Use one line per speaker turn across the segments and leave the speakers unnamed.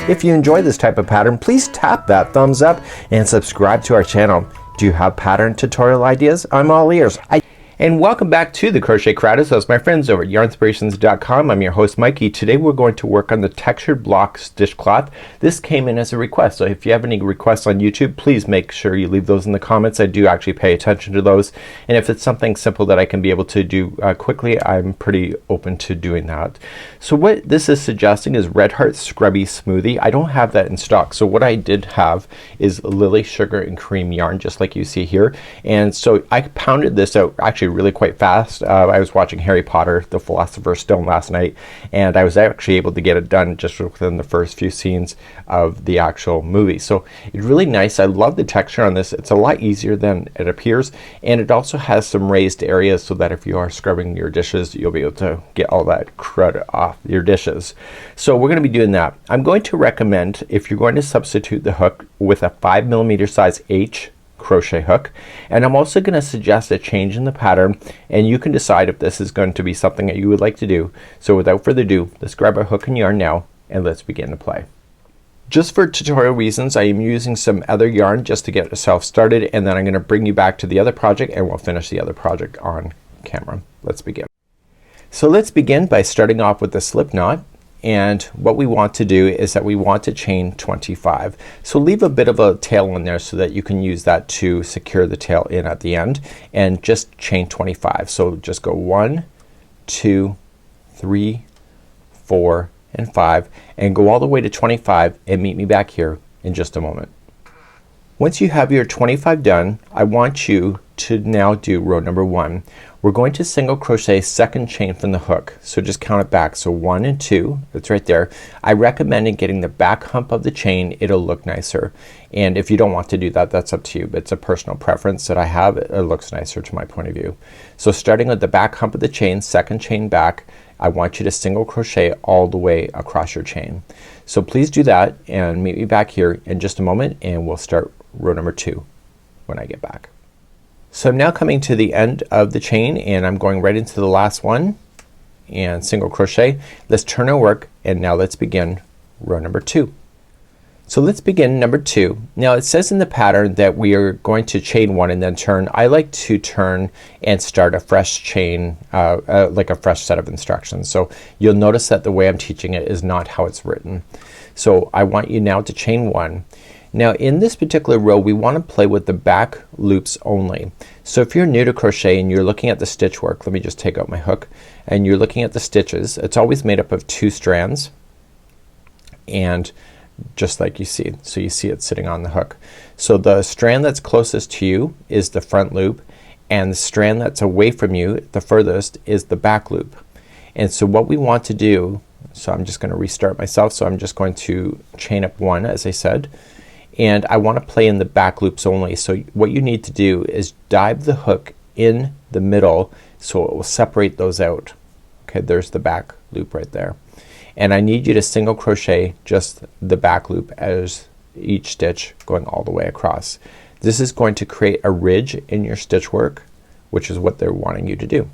If you enjoy this type of pattern, please tap that thumbs up and subscribe to our channel. Do you have pattern tutorial ideas? I'm all ears. And welcome back to the Crochet Crowd. So my friends over at yarnspirations.com. I'm your host Mikey. Today we're going to work on the Textured Blocks Dishcloth. This came in as a request, so if you have any requests on YouTube, please make sure you leave those in the comments. I do actually pay attention to those, and if it's something simple that I can be able to do quickly, I'm pretty open to doing that. So what this is suggesting is Red Heart Scrubby Smoothie. I don't have that in stock, so what I did have is Lily Sugar and Cream yarn, just like you see here. And so I pounded this out actually really quite fast. I was watching Harry Potter the Philosopher's Stone last night, and I was actually able to get it done just within the first few scenes of the actual movie. So it's really nice. I love the texture on this. It's a lot easier than it appears, and it also has some raised areas so that if you are scrubbing your dishes, you'll be able to get all that crud off your dishes. So we're going to be doing that. I'm going to recommend, if you're going to substitute the hook with a 5mm size H crochet hook, and I'm also going to suggest a change in the pattern, and you can decide if this is going to be something that you would like to do. So without further ado, let's grab our hook and yarn now and let's begin to play. Just for tutorial reasons, I am using some other yarn just to get yourself started, and then I'm going to bring you back to the other project and we'll finish the other project on camera. Let's begin. So let's begin by starting off with the slip knot. And what we want to do is that we want to chain 25. So leave a bit of a tail in there so that you can use that to secure the tail in at the end, and just chain 25. So just go 1, 2, 3, 4 and 5 and go all the way to 25 and meet me back here in just a moment. Once you have your 25 done, I want you to now do row number 1. We're going to single crochet second chain from the hook. So just count it back. So 1 and 2, that's right there. I recommend in getting the back hump of the chain, it'll look nicer. And if you don't want to do that, that's up to you, but it's a personal preference that I have. It looks nicer to my point of view. So starting with the back hump of the chain, second chain back, I want you to single crochet all the way across your chain. So please do that and meet me back here in just a moment, and we'll start row number 2 when I get back. So I'm now coming to the end of the chain, and I'm going right into the last one and single crochet. Let's turn our work, and now let's begin row number 2. So let's begin number 2. Now it says in the pattern that we are going to chain 1 and then turn. I like to turn and start a fresh chain, like a fresh set of instructions. So you'll notice that the way I'm teaching it is not how it's written. So I want you now to chain 1. Now in this particular row we want to play with the back loops only. So if you're new to crochet and you're looking at the stitch work, let me just take out my hook, and you're looking at the stitches, it's always made up of 2 strands, and just like you see. So you see it sitting on the hook. So the strand that's closest to you is the front loop, and the strand that's away from you the furthest is the back loop. And so what we want to do, so I'm just going to restart myself, so I'm just going to chain up 1 as I said, and I want to play in the back loops only. So what you need to do is dive the hook in the middle so it will separate those out. Okay, there's the back loop right there, and I need you to single crochet just the back loop as each stitch going all the way across. This is going to create a ridge in your stitch work, which is what they're wanting you to do.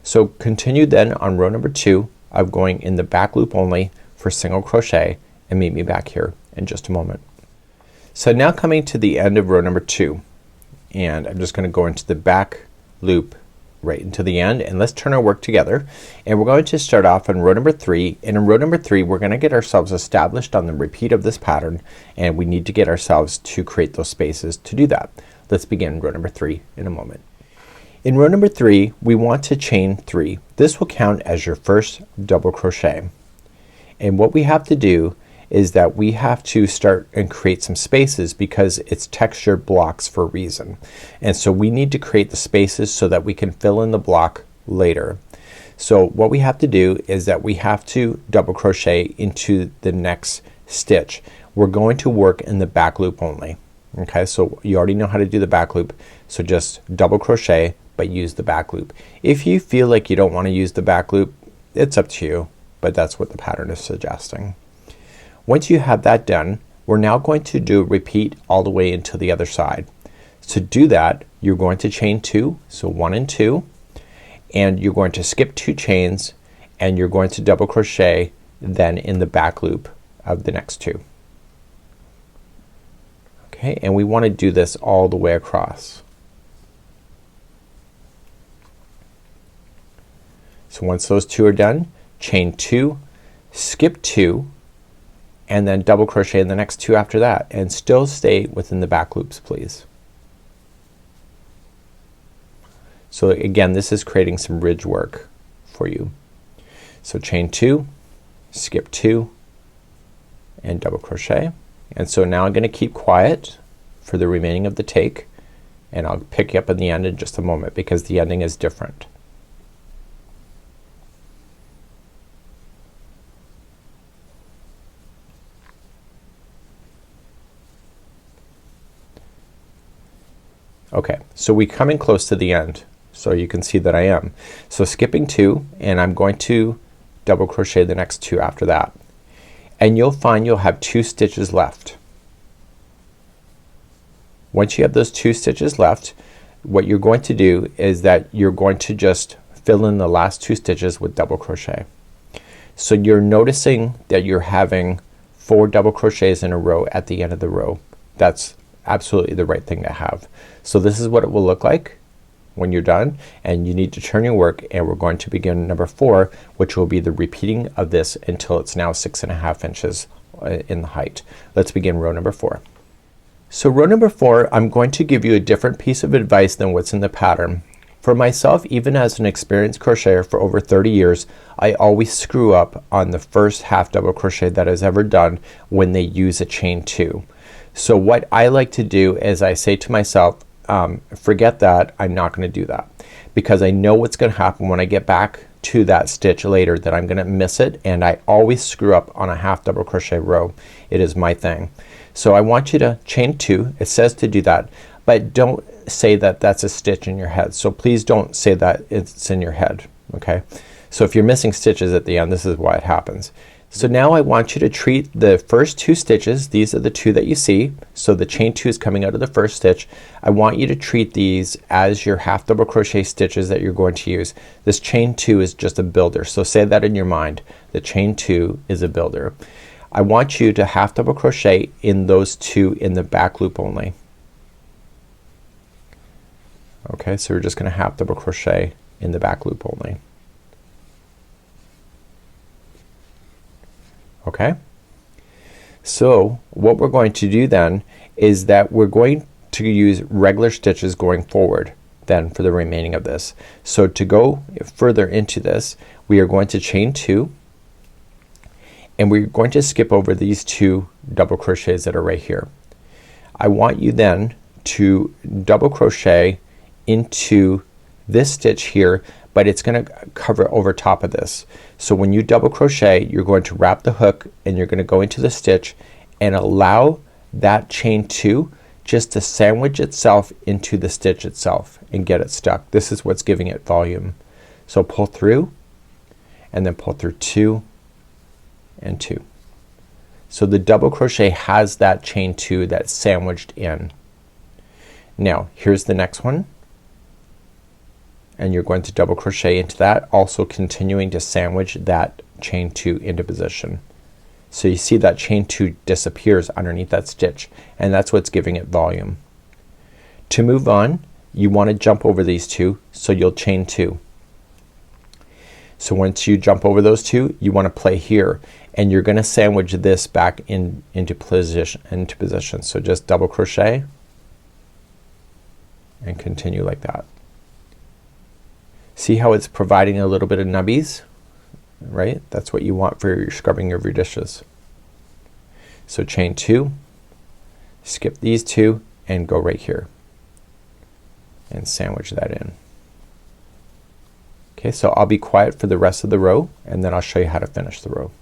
So continue then on row number 2 of going in the back loop only for single crochet, and meet me back here in just a moment. So now coming to the end of row number 2, and I'm just going to go into the back loop right into the end, and let's turn our work together, and we're going to start off on row number 3, and in row number 3 we're going to get ourselves established on the repeat of this pattern, and we need to get ourselves to create those spaces to do that. Let's begin row number 3 in a moment. In row number 3 we want to chain 3. This will count as your first double crochet, and what we have to do is that we have to start and create some spaces because it's textured blocks for a reason. And so we need to create the spaces so that we can fill in the block later. So what we have to do is that we have to double crochet into the next stitch. We're going to work in the back loop only. Okay, so you already know how to do the back loop, so just double crochet but use the back loop. If you feel like you don't want to use the back loop, it's up to you, but that's what the pattern is suggesting. Once you have that done, we're now going to do a repeat all the way into the other side. To do that you're going to chain 2, so 1 and 2, and you're going to skip 2 chains, and you're going to double crochet then in the back loop of the next two. Okay, and we want to do this all the way across. So once those two are done, chain 2, skip 2, and then double crochet in the next two after that, and still stay within the back loops, please. So again, this is creating some ridge work for you. So chain 2, skip 2, and double crochet. And so now I'm gonna keep quiet for the remaining of the take, and I'll pick you up in the end in just a moment because the ending is different. Okay, so we're coming close to the end, so you can see that I am. So skipping 2, and I'm going to double crochet the next 2 after that, and you'll find you'll have 2 stitches left. Once you have those 2 stitches left, what you're going to do is that you're going to just fill in the last 2 stitches with double crochet. So you're noticing that you're having 4 double crochets in a row at the end of the row. That's absolutely the right thing to have. So this is what it will look like when you're done, and you need to turn your work, and we're going to begin number 4, which will be the repeating of this until it's now 6.5 inches in the height. Let's begin row number 4. So row number 4, I'm going to give you a different piece of advice than what's in the pattern. For myself, even as an experienced crocheter for over 30 years, I always screw up on the first half double crochet that is ever done when they use a chain 2. So what I like to do is I say to myself, forget that, I'm not gonna do that, because I know what's gonna happen when I get back to that stitch later, that I'm gonna miss it, and I always screw up on a half double crochet row. It is my thing. So I want you to chain 2. It says to do that, but don't say that that's a stitch in your head. So please don't say that it's in your head. Okay, so if you're missing stitches at the end, this is why it happens. So now I want you to treat the first 2 stitches, these are the 2 that you see, so the chain 2 is coming out of the first stitch. I want you to treat these as your half double crochet stitches that you're going to use. This chain 2 is just a builder, so say that in your mind. The chain 2 is a builder. I want you to half double crochet in those 2 in the back loop only. Okay, so we're just gonna half double crochet in the back loop only. Okay, so what we're going to do then is that we're going to use regular stitches going forward then for the remaining of this. So to go further into this, we are going to chain 2, and we're going to skip over these 2 double crochets that are right here. I want you then to double crochet into this stitch here, but it's gonna cover over top of this. So when you double crochet, you're going to wrap the hook, and you're gonna go into the stitch and allow that chain 2 just to sandwich itself into the stitch itself and get it stuck. This is what's giving it volume. So pull through, and then pull through 2 and 2. So the double crochet has that chain 2 that's sandwiched in. Now here's the next one, and you're going to double crochet into that, also continuing to sandwich that chain 2 into position. So you see that chain 2 disappears underneath that stitch, and that's what's giving it volume. To move on, you want to jump over these 2, so you'll chain 2. So once you jump over those 2, you want to play here, and you're gonna sandwich this back into position. So just double crochet and continue like that. See how it's providing a little bit of nubbies, right? That's what you want for your scrubbing of your dishes. So chain 2, skip these 2, and go right here and sandwich that in. Okay, so I'll be quiet for the rest of the row, and then I'll show you how to finish the row.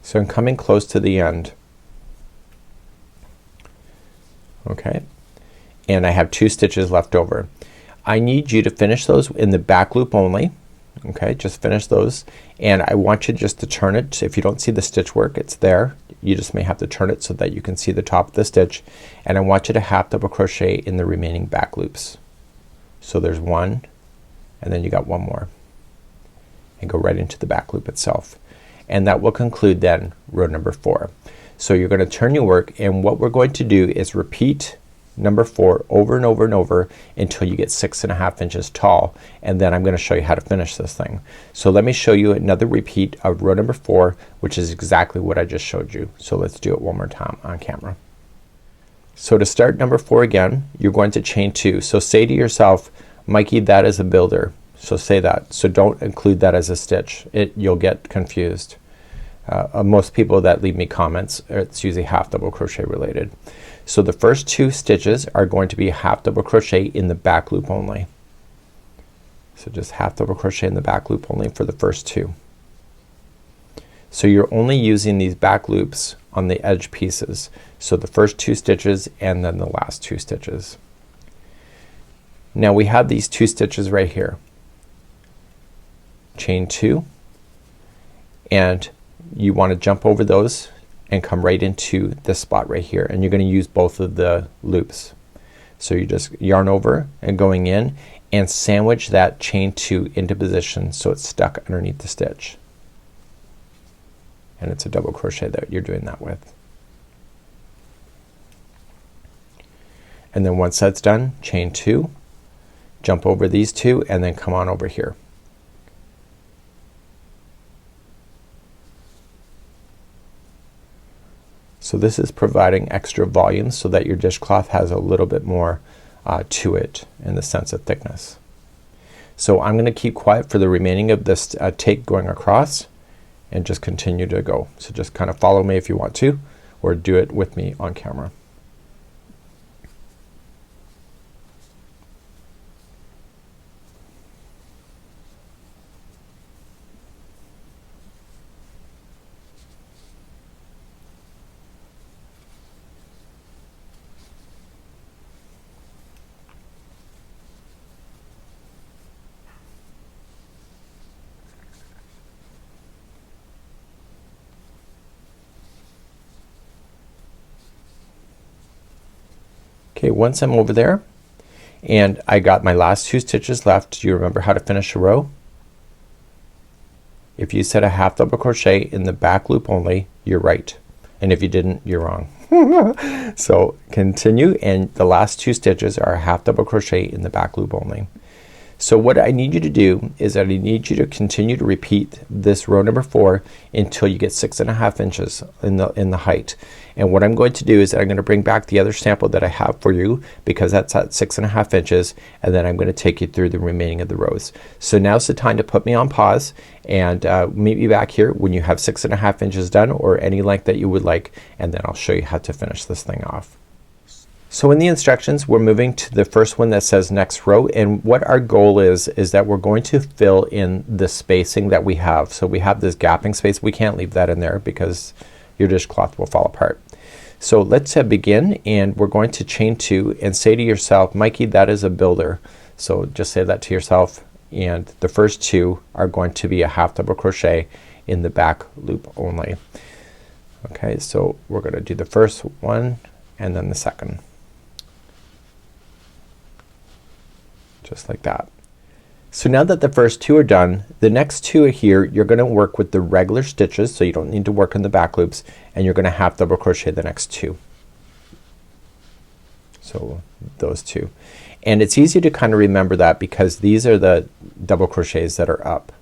So I'm coming close to the end. Okay, and I have 2 stitches left over. I need you to finish those in the back loop only. Okay, just finish those, and I want you just to turn it. So if you don't see the stitch work, it's there. You just may have to turn it so that you can see the top of the stitch, and I want you to half double crochet in the remaining back loops. So there's one, and then you got one more, and go right into the back loop itself, and that will conclude then row number 4. So you're gonna turn your work, and what we're going to do is repeat number 4 over and over and over until you get 6.5 inches tall, and then I'm gonna show you how to finish this thing. So let me show you another repeat of row number 4, which is exactly what I just showed you. So let's do it one more time on camera. So to start number 4 again, you're going to chain 2. So say to yourself, Mikey, that is a builder. So say that. So don't include that as a stitch. You'll get confused. Most people that leave me comments, it's usually half double crochet related. So the first 2 stitches are going to be half double crochet in the back loop only. So just half double crochet in the back loop only for the first 2. So you're only using these back loops on the edge pieces. So the first 2 stitches and then the last 2 stitches. Now we have these 2 stitches right here. Chain 2, and you want to jump over those and come right into this spot right here, and you're gonna use both of the loops. So you just yarn over and going in and sandwich that chain 2 into position so it's stuck underneath the stitch, and it's a double crochet that you're doing that with. And then once that's done, chain 2, jump over these 2, and then come on over here. So this is providing extra volume so that your dishcloth has a little bit more to it in the sense of thickness. So I'm gonna keep quiet for the remaining of this take going across, and just continue to go. So just kind of follow me if you want to, or do it with me on camera. Okay, once I'm over there and I got my last 2 stitches left, do you remember how to finish a row? If you said a half double crochet in the back loop only, you're right, and if you didn't, you're wrong. So continue, and the last 2 stitches are a half double crochet in the back loop only. So what I need you to do is that I need you to continue to repeat this row number 4 until you get 6.5 inches in the height. And what I'm going to do is I'm gonna bring back the other sample that I have for you, because that's at 6.5 inches, and then I'm gonna take you through the remaining of the rows. So now's the time to put me on pause and meet me back here when you have 6.5 inches done, or any length that you would like, and then I'll show you how to finish this thing off. So in the instructions, we're moving to the first one that says next row, and what our goal is that we're going to fill in the spacing that we have. So we have this gapping space. We can't leave that in there because your dishcloth will fall apart. So let's begin, and we're going to chain 2 and say to yourself, Mikey, that is a builder. So just say that to yourself, and the first 2 are going to be a half double crochet in the back loop only. Okay, so we're gonna do the first one and then the second. Just like that. So now that the first 2 are done, the next 2 here you're gonna work with the regular stitches, so you don't need to work on the back loops, and you're gonna half double crochet the next 2. So those 2. And it's easy to kind of remember that because these are the double crochets that are up.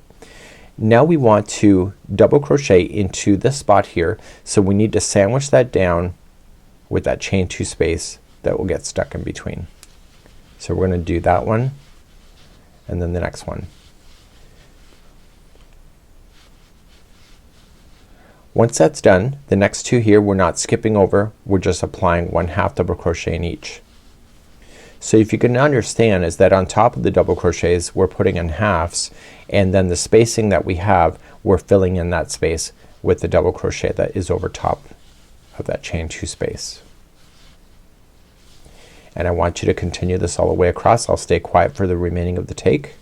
Now we want to double crochet into this spot here, so we need to sandwich that down with that chain 2 space that will get stuck in between. So we're gonna do that one and then the next one. Once that's done, the next 2 here we're not skipping over, we're just applying 1 half double crochet in each. So if you can understand is that on top of the double crochets we're putting in halves, and then the spacing that we have we're filling in that space with the double crochet that is over top of that chain 2 space. And I want you to continue this all the way across. I'll stay quiet for the remaining of the take.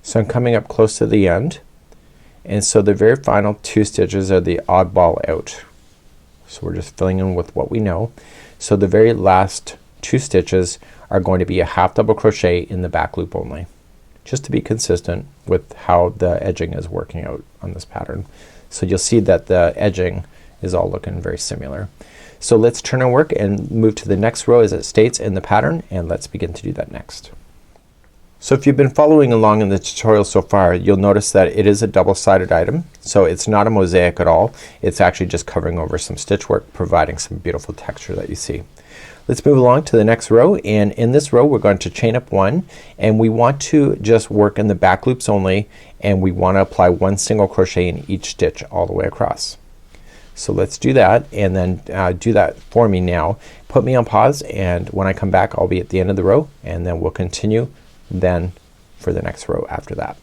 So I'm coming up close to the end, and so the very final 2 stitches are the oddball out. So we're just filling in with what we know. So the very last 2 stitches are going to be a half double crochet in the back loop only, just to be consistent with how the edging is working out on this pattern. So you'll see that the edging is all looking very similar. So let's turn our work and move to the next row as it states in the pattern, and let's begin to do that next. So if you've been following along in the tutorial so far, you'll notice that it is a double-sided item. So it's not a mosaic at all. It's actually just covering over some stitch work, providing some beautiful texture that you see. Let's move along to the next row, and in this row we're going to chain up 1, and we want to just work in the back loops only, and we want to apply 1 single crochet in each stitch all the way across. So let's do that, and then do that for me now. Put me on pause, and when I come back I'll be at the end of the row, and then we'll continue then for the next row after that.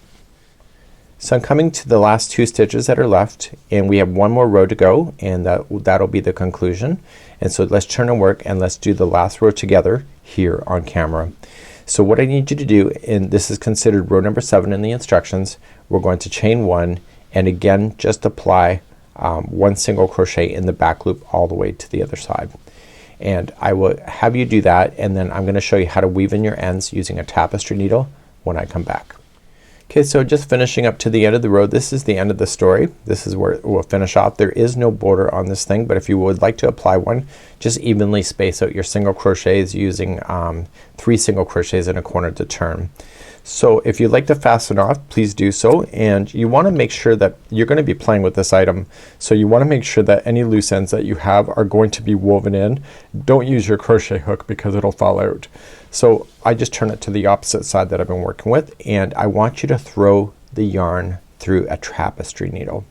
So I'm coming to the last 2 stitches that are left, and we have 1 more row to go, and that'll be the conclusion. And so let's turn our work and let's do the last row together here on camera. So what I need you to do, and this is considered row number 7 in the instructions, we're going to chain 1 and again just apply 1 single crochet in the back loop all the way to the other side. And I will have you do that, and then I'm gonna show you how to weave in your ends using a tapestry needle when I come back. Okay, so just finishing up to the end of the row, this is the end of the story. This is where we'll finish off. There is no border on this thing, but if you would like to apply one, just evenly space out your single crochets using 3 single crochets in a corner to turn. So if you'd like to fasten off, please do so, and you want to make sure that you're going to be playing with this item, so you want to make sure that any loose ends that you have are going to be woven in. Don't use your crochet hook because it'll fall out. So I just turn it to the opposite side that I've been working with, and I want you to throw the yarn through a tapestry needle.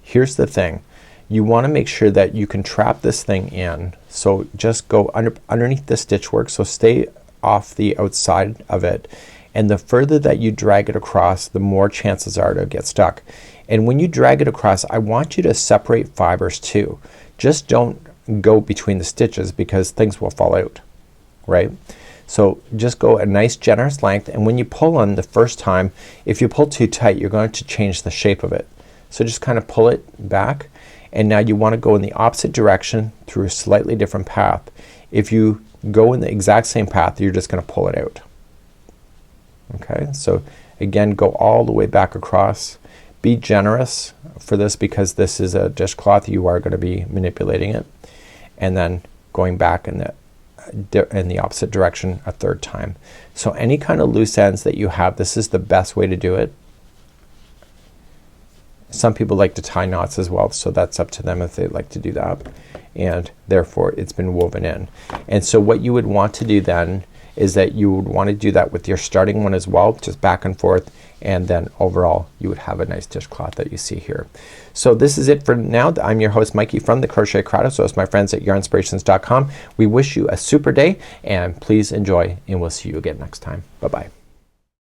Here's the thing, you want to make sure that you can trap this thing in, so just go underneath the stitch work, so stay off the outside of it, and the further that you drag it across, the more chances are to get stuck. And when you drag it across, I want you to separate fibers too. Just don't go between the stitches because things will fall out, right? So just go a nice generous length, and when you pull on the first time, if you pull too tight you're going to change the shape of it. So just kind of pull it back, and now you want to go in the opposite direction through a slightly different path. If you go in the exact same path, you're just gonna pull it out. Okay, so again, go all the way back across. Be generous for this because this is a dishcloth. You are going to be manipulating it, and then going back in the opposite direction a third time. So any kind of loose ends that you have, this is the best way to do it. Some people like to tie knots as well, so that's up to them if they like to do that, and therefore it's been woven in. And so what you would want to do then is that you would want to do that with your starting one as well, just back and forth, and then overall you would have a nice dishcloth that you see here. So this is it for now. I'm your host Mikey from the Crochet Crowd, so it's my friends at yarnspirations.com. We wish you a super day, and please enjoy, and we'll see you again next time. Bye bye.